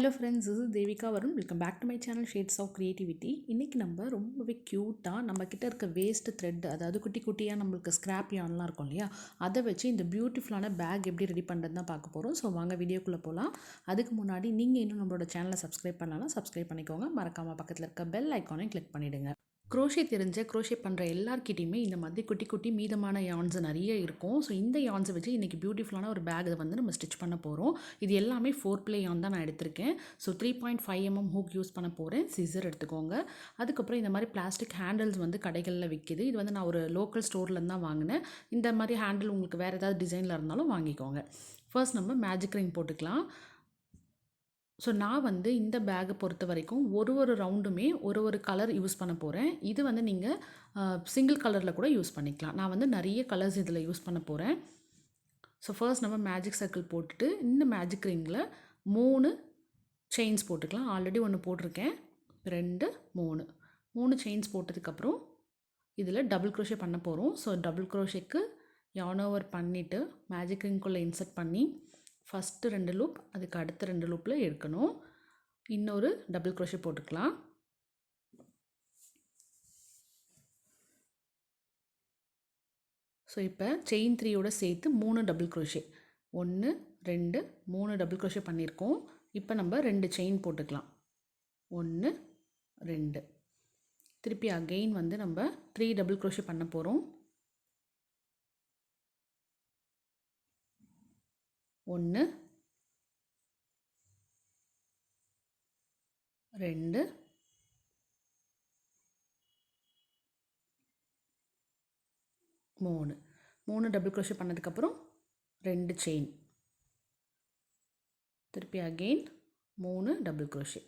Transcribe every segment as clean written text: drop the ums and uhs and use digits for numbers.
Hello friends, this is Devika Varun. Welcome back to my channel shades of creativity. இன்றைக்கி நம்ம ரொம்பவே க்யூட்டாக நம்மக்கிட்ட இருக்க வேஸ்ட் த்ரெட், அதாவது குட்டி குட்டியாக நம்மளுக்கு ஸ்க்ராப் யான்லாம் இருக்கும் இல்லையா, அதை வச்சு இந்த பியூட்டிஃபுல்லான பேக் எப்படி ரெடி பண்ணுறது தான் பார்க்க போகிறோம். ஸோ வாங்க வீடியோக்குள்ளே போகலாம். அதுக்கு முன்னாடி நீங்கள் இன்னும் நம்மளோட சேனலை சப்ஸ்கிரைப் பண்ணலாம், சப்ஸ்கிரைப் பண்ணிக்கோங்க. மறக்காமல் பக்கத்தில் இருக்க பெல் ஐக்கானையும் கிளிக் பண்ணிவிடுங்க. க்ரோஷே தெரிஞ்ச க்ரோஷே பண்ணுற எல்லார்கிட்டையுமே இந்த மாதிரி குட்டி குட்டி மீதமான யான்ஸ் நிறைய இருக்கும். ஸோ இந்த யான்ஸை வச்சு இன்றைக்கி பியூட்டிஃபுல்லான ஒரு பேக் வந்து நம்ம ஸ்டிச் பண்ண போகிறோம். இது எல்லாமே 4 ப்ளே யான் தான் நான் எடுத்திருக்கேன். ஸோ 3.5 mm ஹூக் யூஸ் பண்ண போகிறேன். சிசர் எடுத்துக்கோங்க. அதுக்கப்புறம் இந்த மாதிரி பிளாஸ்டிக் ஹேண்டில்ஸ் வந்து கடைகளில் விற்கிது. இது வந்து நான் ஒரு லோக்கல் ஸ்டோர்லேருந்து தான் வாங்கினேன். இந்த மாதிரி ஹேண்டில் உங்களுக்கு வேறு ஏதாவது டிசைனில் இருந்தாலும் வாங்கிக்கோங்க. ஃபர்ஸ்ட் நம்ம மேஜிக் ரிங் போட்டுக்கலாம். ஸோ நான் வந்து இந்த பேக்கை பொறுத்த வரைக்கும் ஒரு ரவுண்டுமே ஒரு கலர் யூஸ் பண்ண போகிறேன். இது வந்து நீங்கள் சிங்கிள் கலரில் கூட யூஸ் பண்ணிக்கலாம். நான் வந்து நிறைய கலர்ஸ் இதில் யூஸ் பண்ண போகிறேன். ஸோ ஃபர்ஸ்ட் நம்ம மேஜிக் சர்க்கிள் போட்டுட்டு இந்த மேஜிக் ரிங்கில் 3 செயின்ஸ் போட்டுக்கலாம். ஆல்ரெடி ஒன்று போட்டிருக்கேன். 2 3 செயின்ஸ் போட்டதுக்கப்புறம் இதில் டபுள் க்ரோஷே பண்ண போகிறோம். ஸோ டபுள் க்ரோஷேக்கு யார்ன் ஓவர் பண்ணிவிட்டு மேஜிக் ரிங்குள்ளே இன்சர்ட் பண்ணி ஃபஸ்ட்டு 2 லூப், அதுக்கு அடுத்த 2 லூப்பில் எடுக்கணும். இன்னொரு டபுள் க்ரோஷே போட்டுக்கலாம். ஸோ இப்போ செயின் 3யோட சேர்த்து 3 டபுள் க்ரோஷே, 1 2 3 டபுள் க்ரோஷே பண்ணியிருக்கோம். இப்போ நம்ம 2 செயின் போட்டுக்கலாம். 1 2. திருப்பி அகெயின் வந்து நம்ம 3 டபுள் க்ரோஷே பண்ண போகிறோம். 1 2 3 டபுள் க்ரோஷே பண்ணதுக்கப்புறம் 2 செயின், திருப்பி again 3 double crochet,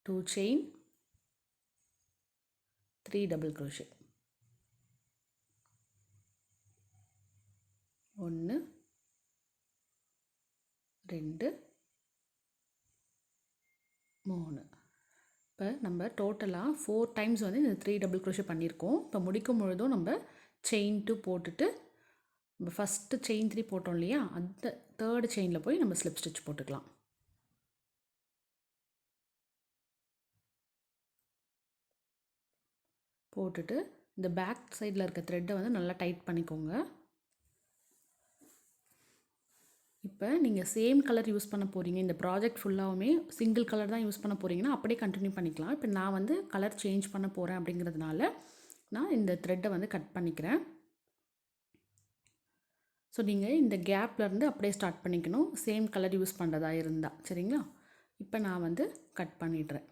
2 chain, 3 double crochet, 1 2 3. இப்போ நம்ம டோட்டலாக 4 டைம்ஸ் வந்து இந்த 3 டபுள் க்ரோஷே பண்ணியிருக்கோம். இப்போ முடிக்கும் பொழுதும் நம்ம செயின் 2 போட்டுட்டு நம்ம ஃபஸ்ட்டு செயின் 3 போட்டோம் இல்லையா, அந்த 3rd செயினில் போய் நம்ம ஸ்லிப் ஸ்டிச் போட்டுக்கலாம். போட்டுட்டு இந்த பேக் சைடில் இருக்க த்ரெட்டை வந்து நல்லா டைட் பண்ணிக்கோங்க. இப்போ நீங்கள் சேம் கலர் யூஸ் பண்ண போகிறீங்க, இந்த ப்ராஜெக்ட் ஃபுல்லாகவுமே சிங்கிள் கலர் தான் யூஸ் பண்ண போகிறீங்கன்னா அப்படியே கண்டினியூ பண்ணிக்கலாம். இப்போ நான் வந்து கலர் சேஞ்ச் பண்ண போகிறேன் அப்படிங்கிறதுனால நான் இந்த த்ரெட்டை வந்து கட் பண்ணிக்கிறேன். ஸோ நீங்கள் இந்த கேப்லேருந்து அப்படியே ஸ்டார்ட் பண்ணிக்கணும், சேம் கலர் யூஸ் பண்ணுறதா இருந்தால். சரிங்களா? இப்போ நான் வந்து கட் பண்ணிடுறேன்.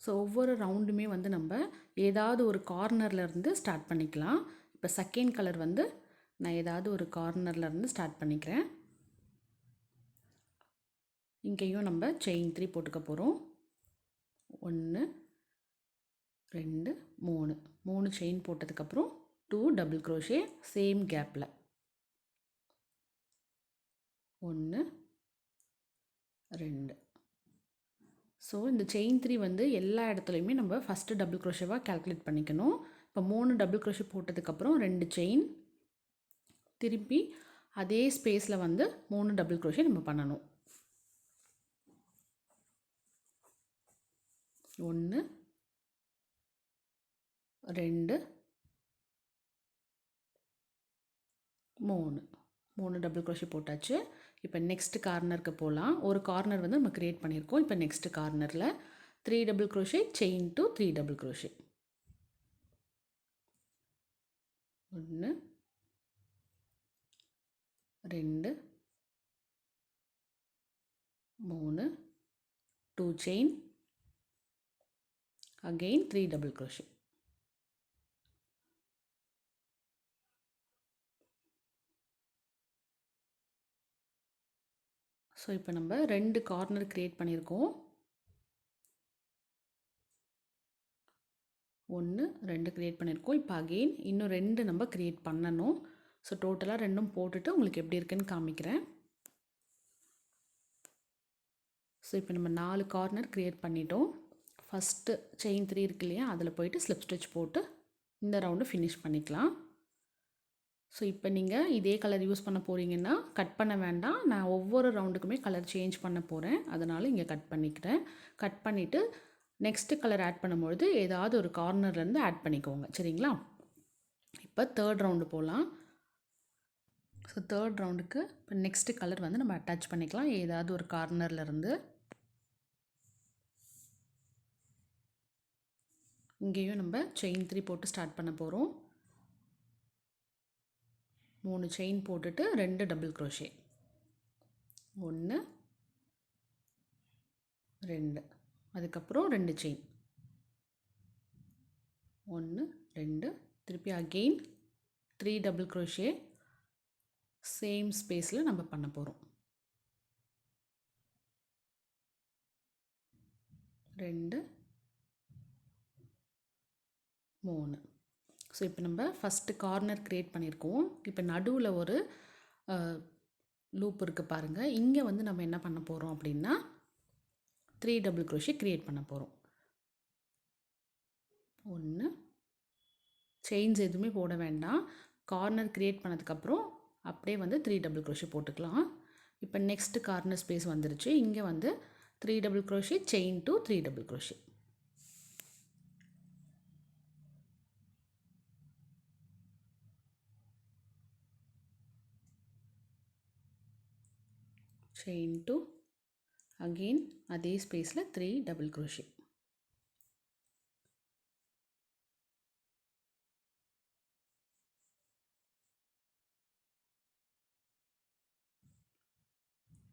ஸோ ஒவ்வொரு ரவுண்டுமே வந்து நம்ம ஏதாவது ஒரு கார்னர்லேருந்து ஸ்டார்ட் பண்ணிக்கலாம். இப்போ செகண்ட் கலர் வந்து நான் ஏதாவது ஒரு கார்னர்லேருந்து ஸ்டார்ட் பண்ணிக்கிறேன். இங்கேயும் நம்ம செயின் 3 போட்டுக்க போகிறோம். 1 2 3 செயின் போட்டதுக்கப்புறம் 2 டபுள் க்ரோஷே சேம் கேப்பில், 1 2. ஸோ இந்த செயின் 3 வந்து எல்லா இடத்துலையுமே நம்ம ஃபஸ்ட்டு டபுள் க்ரோஷேவாக கால்குலேட் பண்ணிக்கணும். இப்போ 3 டபுள் க்ரோஷே போட்டதுக்கப்புறம் 2 செயின், திருப்பி அதே ஸ்பேஸில் வந்து 3 டபுள் க்ரோஷே நம்ம பண்ணணும். 1 2 3 டபுள் க்ரோஷே போட்டாச்சு. இப்போ நெக்ஸ்ட் கார்னருக்கு போகலாம். ஒரு கார்னர் வந்து நம்ம க்ரியேட் பண்ணியிருக்கோம். இப்போ நெக்ஸ்ட் கார்னரில் 3 double crochet chain 2 3 double crochet, 1 2 3 2 chain, again 3 double crochet. So இப்போ நம்ம 2 கார்னர் க்ரியேட் பண்ணியிருக்கோம். 1 2 க்ரியேட் பண்ணியிருக்கோம். இப்போ அகெயின் இன்னும் 2 நம்ம க்ரியேட் பண்ணணும். ஸோ டோட்டலாக 2ம் போட்டுட்டு உங்களுக்கு எப்படி இருக்குன்னு காமிக்கிறேன். ஸோ இப்போ நம்ம 4 கார்னர் க்ரியேட் பண்ணிட்டோம். ஃபஸ்ட்டு செயின் 3 இருக்கு இல்லையா, அதில் போயிட்டு ஸ்லிப் ஸ்டிச் போட்டு இந்த ரவுண்டு ஃபினிஷ் பண்ணிக்கலாம். ஸோ இப்போ நீங்கள் இதே கலர் யூஸ் பண்ண போகிறீங்கன்னா கட் பண்ண வேண்டாம். நான் ஒவ்வொரு ரவுண்டுக்குமே கலர் சேஞ்ச் பண்ண போகிறேன். அதனால் இங்கே கட் பண்ணிக்கிறேன். கட் பண்ணிவிட்டு நெக்ஸ்ட்டு கலர் ஆட் பண்ணும்பொழுது ஏதாவது ஒரு கார்னர்லேருந்து ஆட் பண்ணிக்கோங்க. சரிங்களா? இப்போ தேர்ட் ரவுண்டு போகலாம். ஸோ தேர்ட் ரவுண்டுக்கு இப்போ நெக்ஸ்ட்டு கலர் வந்து நம்ம அட்டாச் பண்ணிக்கலாம் ஏதாவது ஒரு கார்னர்லேருந்து. இங்கேயும் நம்ம செயின் 3 போட்டு ஸ்டார்ட் பண்ண போகிறோம். 3 செயின் போட்டுட்டு 2 டபுள் க்ரோஷே, 1 2, அதுக்கப்புறம் 2 செயின், 1 2, திருப்பி அகெயின் 3 டபுள் க்ரோஷே சேம் ஸ்பேஸில் நம்ம பண்ண போகிறோம். 2 3. ஸோ இப்போ நம்ம ஃபஸ்ட்டு கார்னர் க்ரியேட் பண்ணியிருக்கோம். இப்போ நடுவில் ஒரு லூப் இருக்குது பாருங்கள். இங்கே வந்து நம்ம என்ன பண்ண போகிறோம் அப்படின்னா 3 டபுள் க்ரோஷே க்ரியேட் பண்ண போகிறோம். 1 செயின்ஸ் எதுவுமே போட வேண்டாம். கார்னர் க்ரியேட் பண்ணதுக்கப்புறம் அப்படியே வந்து 3 டபுள் க்ரோஷே போட்டுக்கலாம். இப்போ நெக்ஸ்ட்டு கார்னர் ஸ்பேஸ் வந்துருச்சு. இங்கே வந்து 3 double crochet chain to 3 double crochet. Chain to again அதே ஸ்பேஸில் 3 டபுள் க்ரோஷே.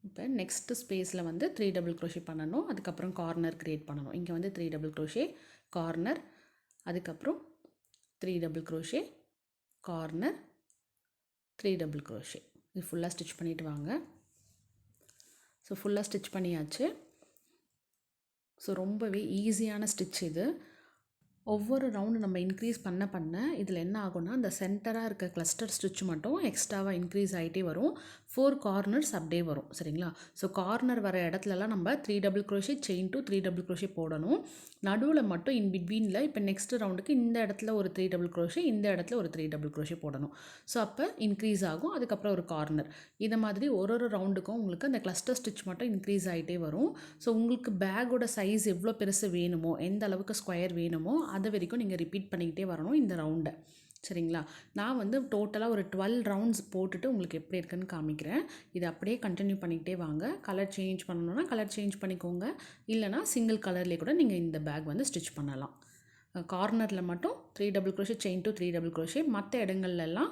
இப்போ நெக்ஸ்ட்டு ஸ்பேஸில் வந்து 3 டபுள் க்ரோஷே பண்ணணும். அதுக்கப்புறம் கார்னர் க்ரியேட் பண்ணணும். இங்கே வந்து 3 டபுள் க்ரோஷே கார்னர், அதுக்கப்புறம் 3 double crochet corner, 3 double crochet. இது ஃபுல்லாக ஸ்டிச் பண்ணிவிட்டு வாங்க. ஸோ ஃபுல்லாக ஸ்டிச் பண்ணியாச்சு. ஸோ ரொம்பவே ஈஸியான ஸ்டிச் இது. ஒவ்வொரு ரவுண்டு நம்ம இன்க்ரீஸ் பண்ண பண்ண இதில் என்ன ஆகும்னா அந்த சென்டராக இருக்க கிளஸ்டர் ஸ்டிச் மட்டும் எக்ஸ்ட்ராவாக இன்க்ரீஸ் ஆகிட்டே வரும். 4 கார்னர்ஸ் அப்படியே வரும். சரிங்களா? ஸோ கார்னர் வர இடத்துலலாம் நம்ம 3 double crochet chain to 3 double crochet போடணும். நடுவில் மட்டும் இன் பிட்வீனில் இப்போ நெக்ஸ்ட் ரவுண்டுக்கு இந்த இடத்துல ஒரு 3 டபுள் க்ரோஷே, இந்த இடத்துல ஒரு 3 டபுள் க்ரோஷே போடணும். ஸோ அப்போ இன்க்ரீஸ் ஆகும். அதுக்கப்புறம் ஒரு கார்னர். இதை மாதிரி ஒரு ஒரு ரவுண்டுக்கும் உங்களுக்கு அந்த கிளஸ்டர் ஸ்டிச் மட்டும் இன்க்ரீஸ் ஆகிட்டே வரும். ஸோ உங்களுக்கு பேக்கோட சைஸ் எவ்வளோ பெருசு வேணுமோ, எந்த அளவுக்கு ஸ்கொயர் வேணுமோ அது வரைக்கும் நீங்கள் ரிப்பீட் பண்ணிக்கிட்டே வரணும் இந்த ரவுண்டை. சரிங்களா? நான் வந்து டோட்டலாக ஒரு 12 ரவுண்ட்ஸ் போட்டுட்டு உங்களுக்கு எப்படி இருக்குன்னு காமிக்கிறேன். இதை அப்படியே கண்டினியூ பண்ணிக்கிட்டே வாங்க. கலர் சேஞ்ச் பண்ணணுன்னா கலர் சேஞ்ச் பண்ணிக்கோங்க. இல்லைனா சிங்கிள் கலர்லேயே கூட நீங்கள் இந்த பேக் வந்து ஸ்டிச் பண்ணலாம். கார்னரில் மட்டும் 3 double crochet chain to 3 double crochet, மற்ற இடங்கள்லாம்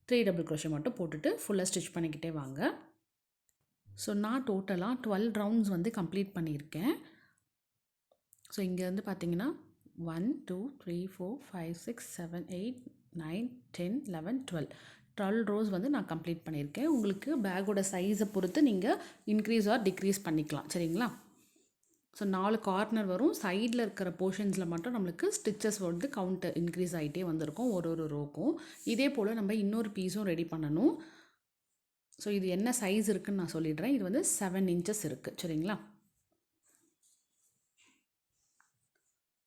3 டபுள் க்ரோஷே மட்டும் போட்டுட்டு ஃபுல்லாக ஸ்டிச் பண்ணிக்கிட்டே வாங்க. ஸோ நான் டோட்டலாக 12 ரவுண்ட்ஸ் வந்து கம்ப்ளீட் பண்ணியிருக்கேன். ஸோ இங்கே வந்து பார்த்தீங்கன்னா 1 2 3 4 5 6 7 8 9 10 11 12 ரோஸ் வந்து நான் கம்ப்ளீட் பண்ணியிருக்கேன். உங்களுக்கு பேக்கோட சைஸை பொறுத்து நீங்கள் இன்க்ரீஸ் ஆர் டிக்ரீஸ் பண்ணிக்கலாம். சரிங்களா? ஸோ 4 கார்னர் வரும். சைடில் இருக்கிற போர்ஷன்ஸில் மட்டும் நம்மளுக்கு ஸ்டிச்சஸ் வந்து கவுண்ட் இன்க்ரீஸ் ஆகிட்டே வந்திருக்கும் ஒரு ஒரு ரோக்கும். இதே போல் நம்ம இன்னொரு பீஸும் ரெடி பண்ணணும். ஸோ இது என்ன சைஸ் இருக்குதுன்னு நான் சொல்லிடுறேன். இது வந்து 7 இன்ச்சஸ் இருக்குது. சரிங்களா?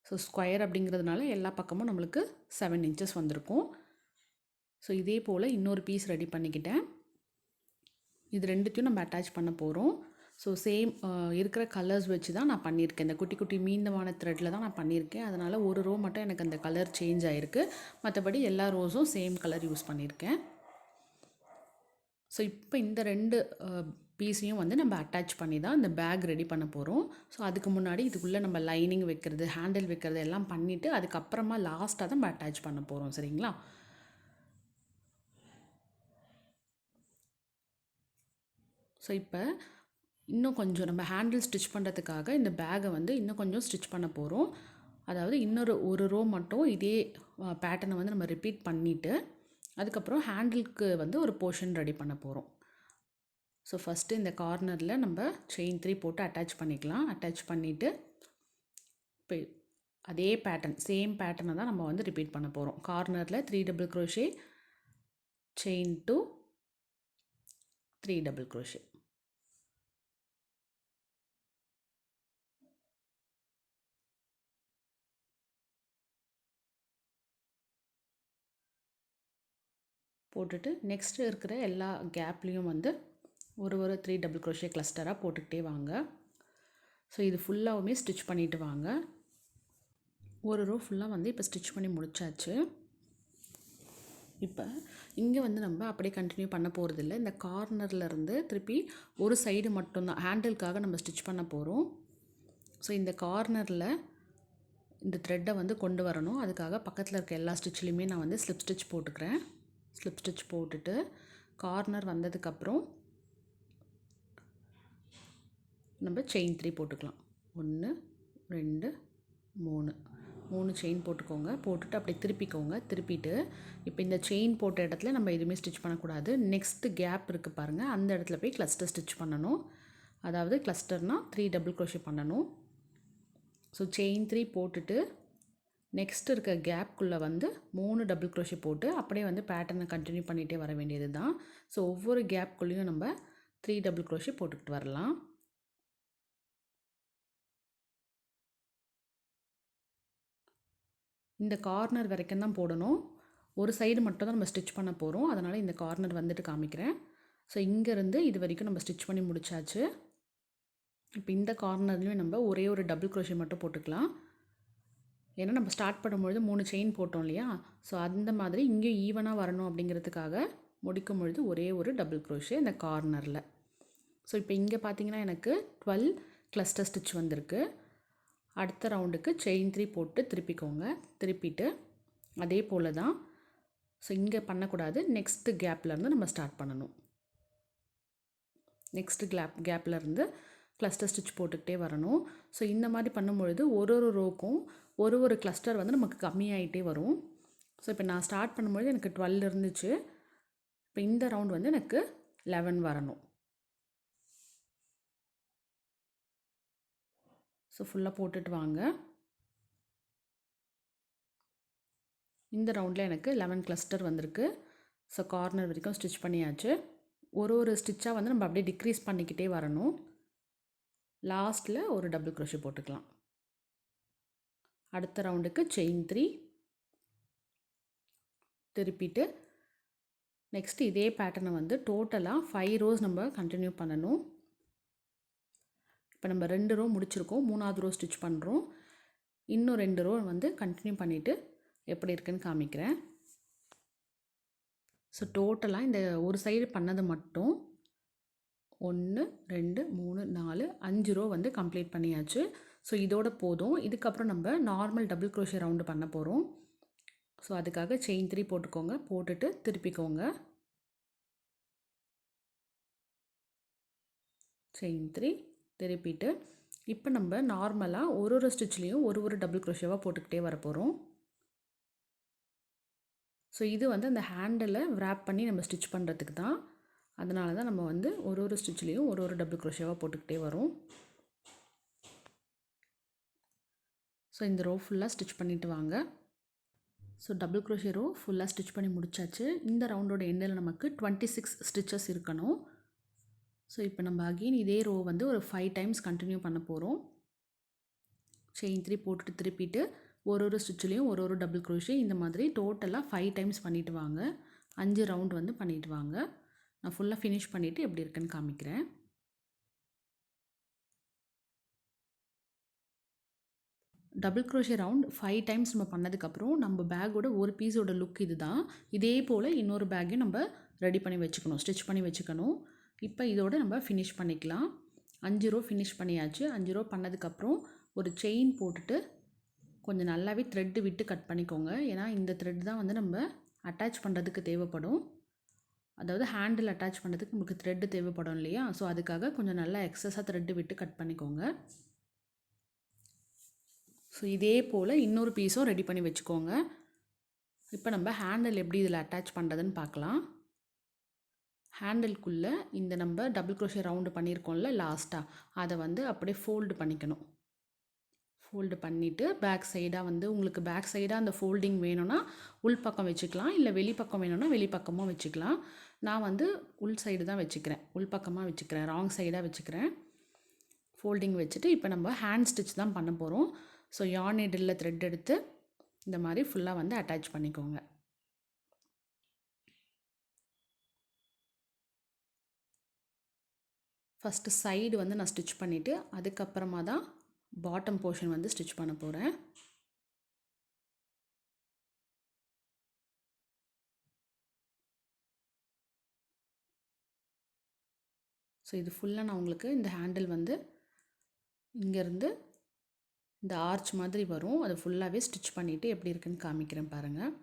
ஸோ ஸ்கொயர் அப்படிங்கிறதுனால எல்லா பக்கமும் நம்மளுக்கு 7 இன்ச்சஸ் வந்திருக்கும். ஸோ இதே போல் இன்னொரு பீஸ் ரெடி பண்ணிக்கிட்டேன். இது ரெண்டுத்தையும் நம்ம அட்டாச் பண்ண போகிறோம். ஸோ சேம் இருக்கிற கலர்ஸ் வச்சு தான் நான் பண்ணியிருக்கேன். இந்த குட்டி குட்டி மீந்தமான த்ரெட்டில் தான் நான் பண்ணியிருக்கேன். அதனால் ஒரு ரோ மட்டும் எனக்கு அந்த கலர் சேஞ்ச் ஆகிருக்கு. மற்றபடி எல்லா ரோஸும் சேம் கலர் யூஸ் பண்ணியிருக்கேன். ஸோ இப்போ இந்த 2 பீஸையும் வந்து நம்ம அட்டாச் பண்ணி தான் இந்த பேக் ரெடி பண்ண போகிறோம். ஸோ அதுக்கு முன்னாடி இதுக்குள்ளே நம்ம லைனிங் வைக்கிறது, ஹேண்டில் வைக்கிறது எல்லாம் பண்ணிவிட்டு அதுக்கப்புறமா லாஸ்ட்டாக தான் நம்ம அட்டாச் பண்ண போகிறோம். சரிங்களா? ஸோ இப்போ இன்னும் கொஞ்சம் நம்ம ஹேண்டில் ஸ்டிச் பண்ணுறதுக்காக இந்த பேக்கை வந்து இன்னும் கொஞ்சம் ஸ்டிச் பண்ண போகிறோம். அதாவது ஒரு ரோ மட்டும் இதே பேட்டர்னை வந்து நம்ம ரிப்பீட் பண்ணிவிட்டு அதுக்கப்புறம் ஹேண்டிலுக்கு வந்து ஒரு போர்ஷன் ரெடி பண்ண போகிறோம். ஸோ ஃபஸ்ட்டு இந்த கார்னரில் நம்ம செயின் 3 போட்டு அட்டாச் பண்ணிக்கலாம். அட்டாச் பண்ணிவிட்டு இப்போ அதே பேட்டர்ன் சேம் பேட்டர்னை தான் நம்ம வந்து ரிப்பீட் பண்ண போகிறோம். கார்னரில் 3 double crochet chain to 3 double crochet. போட்டுட்டு நெக்ஸ்ட்டு இருக்கிற எல்லா கேப்லேயும் வந்து ஒரு 3 டபுள் க்ரோஷே கிளஸ்டராக போட்டுக்கிட்டே வாங்க. ஸோ இது ஃபுல்லாகவுமே ஸ்டிச் பண்ணிவிட்டு வாங்க. ஒரு ரோ ஃபுல்லாக வந்து இப்போ ஸ்டிச் பண்ணி முடிச்சாச்சு. இப்போ இங்கே வந்து நம்ம அப்படியே கண்டினியூ பண்ண போகிறதில்ல. இந்த கார்னர்லேருந்து திருப்பி ஒரு சைடு மட்டும்தான் ஹேண்டிலுக்காக நம்ம ஸ்டிச் பண்ண போகிறோம். ஸோ இந்த கார்னரில் இந்த த்ரெட்டை வந்து கொண்டு வரணும். அதுக்காக பக்கத்தில் இருக்க எல்லா ஸ்டிச்லேயுமே நான் வந்து ஸ்லிப் ஸ்டிச் போட்டுக்கிறேன். ஸ்லிப் ஸ்டிச் போட்டுட்டு கார்னர் வந்ததுக்கப்புறம் நம்ம செயின் 3 போட்டுக்கலாம். 1 2 3 செயின் போட்டுக்கோங்க. போட்டுட்டு அப்படியே திருப்பிக்கோங்க. திருப்பிட்டு இப்போ இந்த செயின் போட்ட இடத்துல நம்ம எதுவுமே ஸ்டிச் பண்ணக்கூடாது. நெக்ஸ்ட்டு கேப் இருக்குது பாருங்கள், அந்த இடத்துல போய் கிளஸ்டர் ஸ்டிச் பண்ணணும். அதாவது கிளஸ்டர்னால் 3 டபுள் க்ரோஷே பண்ணணும். ஸோ செயின் 3 போட்டுட்டு நெக்ஸ்ட் இருக்க கேப்குள்ளே வந்து 3 டபுள் க்ரோஷே போட்டு அப்படியே வந்து பேட்டர்னை கண்டினியூ பண்ணிகிட்டே வர வேண்டியது தான். ஸோ ஒவ்வொரு கேப்குள்ளேயும் நம்ம 3 டபுள் க்ரோஷே போட்டுக்கிட்டு வரலாம். இந்த கார்னர் வரைக்கும் தான் போடணும். ஒரு சைடு மட்டும் தான் நம்ம ஸ்டிச் பண்ண போகிறோம். அதனால் இந்த கார்னர் வந்துட்டு காமிக்கிறேன். ஸோ இங்கேருந்து இது வரைக்கும் நம்ம ஸ்டிச் பண்ணி முடிச்சாச்சு. இப்போ இந்த கார்னர்லேயும் நம்ம ஒரே ஒரு டபுள் க்ரோஷே மட்டும் போட்டுக்கலாம். ஏன்னா நம்ம ஸ்டார்ட் பண்ணும்பொழுது 3 செயின் போட்டோம் இல்லையா? ஸோ அந்த மாதிரி இங்கேயும் ஈவனாக வரணும் அப்படிங்கிறதுக்காக முடிக்கும் பொழுது ஒரே ஒரு டபுள் க்ரோஷே இந்த கார்னரில். ஸோ இப்போ இங்கே பார்த்தீங்கன்னா எனக்கு 12 கிளஸ்டர் ஸ்டிச் வந்திருக்கு. அடுத்த ரவுண்டுக்கு செயின் 3 போட்டு திருப்பிக்கோங்க. திருப்பிட்டு அதே போல் தான். ஸோ இங்கே பண்ணக்கூடாது. நெக்ஸ்ட்டு கேப்லேருந்து நம்ம ஸ்டார்ட் பண்ணணும். நெக்ஸ்ட்டு கேப்லேருந்து கிளஸ்டர் ஸ்டிச் போட்டுக்கிட்டே வரணும். ஸோ இந்த மாதிரி பண்ணும்பொழுது ஒரு ரோக்கும் ஒரு கிளஸ்டர் வந்து நமக்கு கம்மியாகிட்டே வரும். ஸோ இப்போ நான் ஸ்டார்ட் பண்ணும்பொழுது எனக்கு 12 இருந்துச்சு. இப்போ இந்த ரவுண்ட் வந்து எனக்கு 11 வரணும். ஸோ ஃபுல்லாக போட்டுட்டு வாங்க. இந்த ரவுண்டில் எனக்கு 11 கிளஸ்டர் வந்திருக்கு. ஸோ கார்னர் வரைக்கும் ஸ்டிச் பண்ணியாச்சு. ஒரு ஸ்டிச்சாக வந்து நம்ம அப்படியே டிக்ரீஸ் பண்ணிக்கிட்டே வரணும். லாஸ்ட்டில் ஒரு டபுள் க்ரோஷே போட்டுக்கலாம். அடுத்த ரவுண்டுக்கு செயின் 3 திருப்பிட்டு நெக்ஸ்ட்டு இதே பேட்டர்னை வந்து டோட்டலாக 5 ரோஸ் நம்ம கண்டினியூ பண்ணணும். இப்போ நம்ம 2 ரோ முடிச்சிருக்கோம். 3ஆவது ரோ ஸ்டிச் பண்ணுறோம். இன்னும் 2 ரோ வந்து கண்டினியூ பண்ணிவிட்டு எப்படி இருக்குன்னு காமிக்கிறேன். ஸோ டோட்டலாக இந்த ஒரு சைடு பண்ணது மட்டும் 1 2 3 4 5 ரோ வந்து கம்ப்ளீட் பண்ணியாச்சு. ஸோ இதோட போதும். இதுக்கப்புறம் நம்ம நார்மல் டபுள் க்ரோஷே ரவுண்டு பண்ண போகிறோம். ஸோ அதுக்காக செயின் 3 போட்டுக்கோங்க. போட்டுட்டு திருப்பிக்கோங்க. செயின் 3 திருப்பிட்டு இப்போ நம்ம நார்மலாக ஒரு ஸ்டிச்லேயும் ஒரு டபுள் க்ரோஷேவாக போட்டுக்கிட்டே வர போகிறோம். ஸோ இது வந்து அந்த ஹேண்டிலை விராப் பண்ணி நம்ம ஸ்டிச் பண்ணுறதுக்கு தான். அதனால தான் நம்ம வந்து ஒரு ஸ்டிச்லேயும் ஒரு டபுள் க்ரோஷேவாக போட்டுக்கிட்டே வரோம். ஸோ இந்த ரோ ஃபுல்லாக ஸ்டிச் பண்ணிவிட்டு வாங்க. ஸோ டபுள் க்ரோஷே ரோ ஃபுல்லாக ஸ்டிச் பண்ணி முடிச்சாச்சு. இந்த ரவுண்டோட எண்டில் நமக்கு 26 ஸ்டிச்சஸ் இருக்கணும். ஸோ இப்போ நம்ம அகெயின் இதே ரோ வந்து ஒரு 5 டைம்ஸ் கண்டினியூ பண்ண போகிறோம். செயின் 3 போட்டுட்டு திருப்பிட்டு ஒரு ஸ்டிச்லேயும் ஒரு டபுள் க்ரோஷே இந்த மாதிரி டோட்டலாக 5 டைம்ஸ் பண்ணிவிட்டு வாங்க. 5 ரவுண்ட் வந்து பண்ணிவிட்டு வாங்க. நான் ஃபுல்லாக ஃபினிஷ் பண்ணிவிட்டு எப்படி இருக்குன்னு காமிக்கிறேன். டபுள் க்ரோஷே ரவுண்ட் 5 டைம்ஸ் நம்ம பண்ணதுக்கப்புறம் நம்ம பேக்கோட ஒரு பீஸோட லுக் இது தான். இதே போல் இன்னொரு பேக்கையும் நம்ம ரெடி பண்ணி வச்சுக்கணும், ஸ்டிச் பண்ணி வச்சுக்கணும். இப்போ இதோட நம்ம ஃபினிஷ் பண்ணிக்கலாம். 5 ரோ ஃபினிஷ் பண்ணியாச்சு. 5 ரோ பண்ணதுக்கப்புறம் ஒரு செயின் போட்டுட்டு கொஞ்சம் நல்லாவே த்ரெட்டு விட்டு கட் பண்ணிக்கோங்க. ஏன்னா இந்த த்ரெட் தான் வந்து நம்ம அட்டாச் பண்ணுறதுக்கு தேவைப்படும். அதாவது ஹேண்டில் அட்டாச் பண்ணுறதுக்கு நமக்கு த்ரெட்டு தேவைப்படும் இல்லையா? ஸோ அதுக்காக கொஞ்சம் நல்லா எக்ஸஸாக த்ரெட்டு விட்டு கட் பண்ணிக்கோங்க. ஸோ இதே போல் இன்னொரு பீஸும் ரெடி பண்ணி வச்சுக்கோங்க. இப்போ நம்ம ஹேண்டில் எப்படி இதில் அட்டாச் பண்ணுறதுன்னு பார்க்கலாம். ஹேண்டில்குள்ளே இந்த நம்ம டபுள் க்ரோஷே ரவுண்டு பண்ணியிருக்கோம்ல லாஸ்ட்டாக, அதை வந்து அப்படியே ஃபோல்டு பண்ணிக்கணும். ஃபோல்டு பண்ணிவிட்டு பேக் சைடாக வந்து உங்களுக்கு பேக் சைடாக அந்த ஃபோல்டிங் வேணும்னா உள் பக்கம் வச்சுக்கலாம், இல்லை வெளிப்பக்கம் வேணும்னா வெளிப்பக்கமாக வச்சுக்கலாம். நான் வந்து உள் சைடு தான் வச்சுக்கிறேன், உள் பக்கமாக வச்சுக்கிறேன், ராங் சைடாக வச்சுக்கிறேன். ஃபோல்டிங் வச்சுட்டு இப்போ நம்ம ஹேண்ட் ஸ்டிச் தான் பண்ண போகிறோம். ஸோ யார்ன் நீடிலில் த்ரெட் எடுத்து இந்த மாதிரி ஃபுல்லாக வந்து அட்டாச் பண்ணிக்கோங்க. ஃபஸ்ட்டு சைடு வந்து நான் ஸ்டிச் பண்ணிவிட்டு அதுக்கப்புறமா தான் பாட்டம் போர்ஷன் வந்து ஸ்டிச் பண்ண போகிறேன். ஸோ இது ஃபுல்லாக நான் உங்களுக்கு இந்த ஹேண்டில் வந்து இங்கேருந்து இந்த ஆர்ச் மாதிரி வரும், அதை ஃபுல்லாகவே ஸ்டிச் பண்ணிவிட்டு எப்படி இருக்குன்னு காமிக்கிறேன் பாருங்கள்.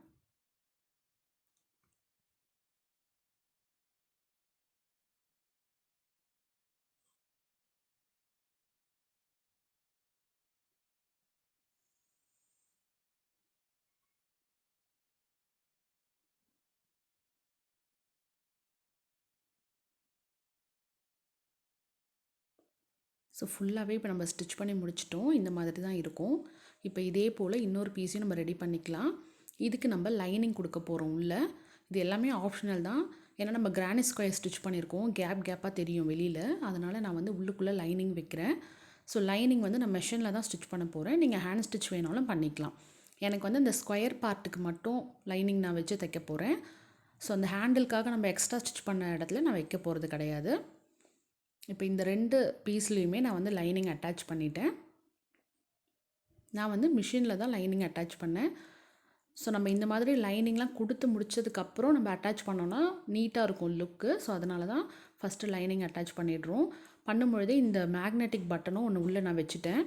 ஸோ ஃபுல்லாகவே இப்போ நம்ம ஸ்டிச் பண்ணி முடிச்சிட்டோம். இந்த மாதிரி தான் இருக்கும். இப்போ இதே போல் இன்னொரு பீஸையும் நம்ம ரெடி பண்ணிக்கலாம். இதுக்கு நம்ம லைனிங் கொடுக்க போகிறோம் உள்ள. இது எல்லாமே ஆப்ஷனல் தான். ஏன்னா நம்ம கிரானைட் ஸ்கொயர் ஸ்டிச் பண்ணியிருக்கோம், கேப்பாக தெரியும் வெளியில். அதனால் நான் வந்து உள்ளுக்குள்ளே லைனிங் வைக்கிறேன். ஸோ லைனிங் வந்து நான் மெஷினில் தான் ஸ்டிச் பண்ண போகிறேன். நீங்கள் ஹேண்ட் ஸ்டிச் வேணாலும் பண்ணிக்கலாம். எனக்கு வந்து இந்த ஸ்கொயர் பார்ட்டுக்கு மட்டும் லைனிங் நான் வச்சு தைக்க போகிறேன். ஸோ அந்த ஹேண்டிலுக்காக நம்ம எக்ஸ்ட்ரா ஸ்டிச் பண்ண இடத்துல நான் வைக்க போகிறது கிடையாது. இப்போ இந்த 2 பீஸ்லேயுமே நான் வந்து லைனிங் அட்டாச் பண்ணிட்டேன். நான் வந்து மிஷினில் தான் லைனிங் அட்டாச் பண்ணேன். ஸோ நம்ம இந்த மாதிரி லைனிங்லாம் கொடுத்து முடிச்சதுக்கப்புறம் நம்ம அட்டாச் பண்ணோன்னா நீட்டாக இருக்கும் லுக்கு. ஸோ அதனால தான் ஃபஸ்ட்டு லைனிங் அட்டாச் பண்ணிடுறோம். பண்ணும்பொழுதே இந்த மேக்னெட்டிக் பட்டனும் ஒன்று உள்ளே நான் வச்சுட்டேன்.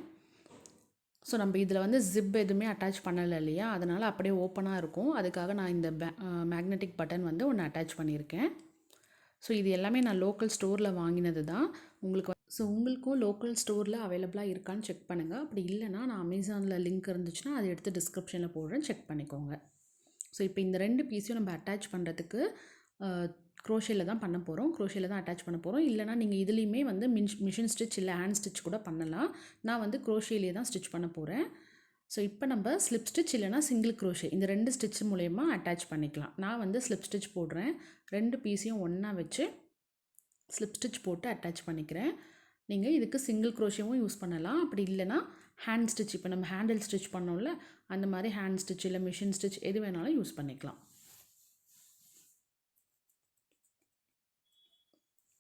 ஸோ நம்ம இதில் வந்து ஜிப் எதுவுமே அட்டாச் பண்ணலை இல்லையா, அதனால் அப்படியே ஓப்பனாக இருக்கும். அதுக்காக நான் இந்த மேக்னெட்டிக் பட்டன் வந்து ஒன்று அட்டாச் பண்ணியிருக்கேன். ஸோ இது எல்லாமே நான் லோக்கல் ஸ்டோரில் வாங்கினது தான். உங்களுக்கும் லோக்கல் ஸ்டோரில் அவைலபிளாக இருக்கான்னு செக் பண்ணுங்கள். அப்படி இல்லைனா நான் அமேசானில் லிங்க் இருந்துச்சுன்னா அதை எடுத்து டிஸ்கிரிப்ஷனில் போடுறேன், செக் பண்ணிக்கோங்க. ஸோ இப்போ இந்த 2 பீஸையும் நம்ம அட்டாச் பண்ணுறதுக்கு க்ரோஷேயில் தான் பண்ண போகிறோம். க்ரோஷேயில் தான் அட்டாச் பண்ண போகிறோம். இல்லைனா நீங்கள் இதுலேயுமே வந்து மிஷின் ஸ்டிச் இல்லை ஹேண்ட் ஸ்டிச் கூட பண்ணலாம். நான் வந்து க்ரோஷேலேயே தான் ஸ்டிச் பண்ண போகிறேன். ஸோ இப்போ நம்ம ஸ்லிப் ஸ்டிச் இல்லைனா சிங்கிள் க்ரோஷே இந்த 2 ஸ்டிச் மூலயமா அட்டாச் பண்ணிக்கலாம். நான் வந்து ஸ்லிப் ஸ்டிச் போடுறேன். 2 பீஸையும் ஒன்றா வச்சு ஸ்லிப் ஸ்டிச் போட்டு அட்டாச் பண்ணிக்கிறேன். நீங்கள் இதுக்கு சிங்கிள் க்ரோஷேவும் யூஸ் பண்ணலாம். அப்படி இல்லைனா ஹேண்ட் ஸ்டிச், இப்போ நம்ம ஹேண்டில் ஸ்டிச் பண்ணோம்ல அந்த மாதிரி ஹேண்ட் ஸ்டிச் இல்லை மிஷின் ஸ்டிச் எது வேணாலும் யூஸ் பண்ணிக்கலாம்.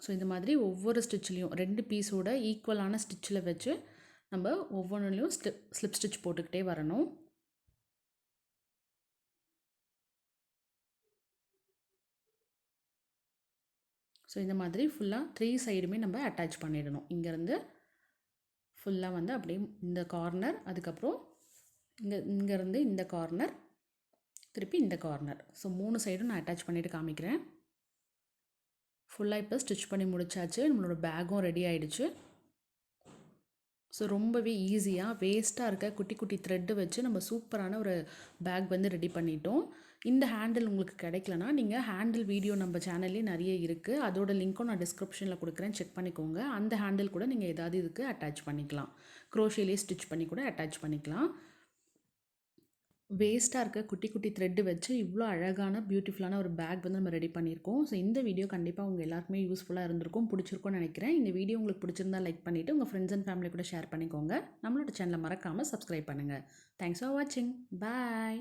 ஸோ இந்த மாதிரி ஒவ்வொரு ஸ்டிச்லேயும் 2 பீஸோட ஈக்குவலான ஸ்டிச்சில் வச்சு நம்ம ஒவ்வொன்றுலையும் ஸ்லிப் ஸ்டிச் போட்டுக்கிட்டே வரணும். ஸோ இந்த மாதிரி ஃபுல்லாக 3 சைடுமே நம்ம அட்டாச் பண்ணிடணும். இங்கேருந்து ஃபுல்லாக வந்து அப்படியே இந்த கார்னர், அதுக்கப்புறம் இங்கேருந்து இந்த கார்னர், திருப்பி இந்த கார்னர். ஸோ 3 சைடும் நான் அட்டாச் பண்ணிவிட்டு காமிக்கிறேன். ஃபுல்லாக இப்போ ஸ்டிச் பண்ணி முடிச்சாச்சு. நம்மளோட பேக்கும் ரெடி ஆகிடுச்சு. ஸோ ரொம்பவே ஈஸியாக வேஸ்ட்டாக இருக்க குட்டி குட்டி த்ரெட்டு வச்சு நம்ம சூப்பரான ஒரு பேக் வந்து ரெடி பண்ணிட்டோம். இந்த ஹேண்டில் உங்களுக்கு கிடைக்கலனா நீங்கள் ஹேண்டில் வீடியோ நம்ம சேனல்லே நிறைய இருக்குது, அதோட லிங்க்கும் நான் டிஸ்கிரிப்ஷனில் கொடுக்குறேன், செக் பண்ணிக்கோங்க. அந்த ஹேண்டில் கூட நீங்கள் ஏதாவது இதுக்கு அட்டாச் பண்ணிக்கலாம். க்ரோஷேலேயே ஸ்டிச் பண்ணி கூட அட்டாச் பண்ணிக்கலாம். வேஸ்ட்டாக இருக்க குட்டி குட்டி த்ரெட்டு வச்சு இவ்வளோ அழகான பியூட்டிஃபுல்லான ஒரு பேக் வந்து நம்ம ரெடி பண்ணியிருக்கோம். ஸோ இந்த வீடியோ கண்டிப்பாக உங்கள் எல்லாருக்குமே யூஸ்ஃபுல்லாக இருந்திருக்கும், பிடிச்சிருக்கும்னு நினைக்கிறேன். இந்த வீடியோ உங்களுக்கு பிடிச்சிருந்தா லைக் பண்ணிவிட்டு உங்கள் ஃப்ரெண்ட்ஸ் அண்ட் ஃபேமிலி கூட ஷேர் பண்ணிக்கோங்க. நம்மளோட சேனலை மறக்காமல் சப்ஸ்கிரைப் பண்ணுங்கள். தேங்க்ஸ் ஃபார் வாட்சிங். பாய்.